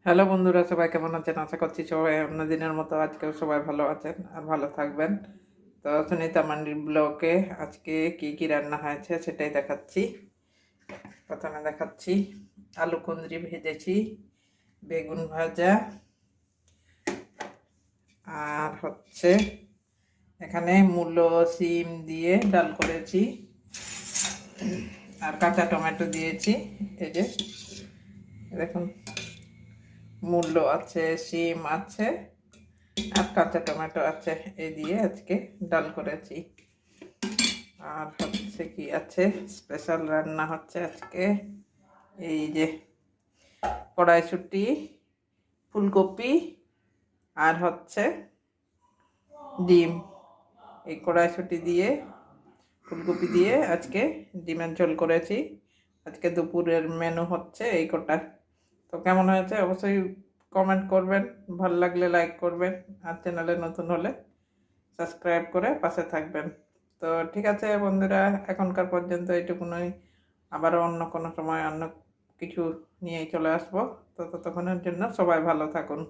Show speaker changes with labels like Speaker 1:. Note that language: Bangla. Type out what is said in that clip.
Speaker 1: হ্যালো বন্ধুরা, সবাই কেমন আছেন? আশা করছি সবাই অন্য দিনের মতো আজকেও সবাই ভালো আছেন আর ভালো থাকবেন। তো সুনিতা মান্ডির ব্লগে আজকে কি কি রান্না হয়েছে সেটাই দেখাচ্ছি। প্রথমে দেখাচ্ছি আলু কুঁদরি ভেজেছি, বেগুন ভাজা, আর এখানে মূলো সিম দিয়ে ডাল করেছি, আর কাঁচা টমেটো দিয়েছি। এই যে দেখুন, মূলো আছে, সিম আছে, আর কাঁচা টমেটো আছে। এই দিয়ে আজকে ডাল করেছি। আর কি আছে, স্পেশাল রান্না হচ্ছে আজকে এই যে কড়াইশুঁটি, ফুলকপি, আর ডিম। এই কড়াইশুঁটি দিয়ে ফুলকপি দিয়ে আজকে ডিমের ঝোল করেছি। আজকে দুপুরের মেনু হচ্ছে এই কটা। তো কেমন হয়েছে অবশ্যই কমেন্ট করবেন, ভালো লাগলে লাইক করবেন, আর চ্যানেলে নতুন হলে সাবস্ক্রাইব করে পাশে থাকবেন। তো ঠিক আছে বন্ধুরা, এখনকার পর্যন্ত এইটুকুনই। আবারও অন্য কোনো সময় অন্য কিছু নিয়েই চলে আসবো। তো ততক্ষণের জন্য সবাই ভালো থাকুন।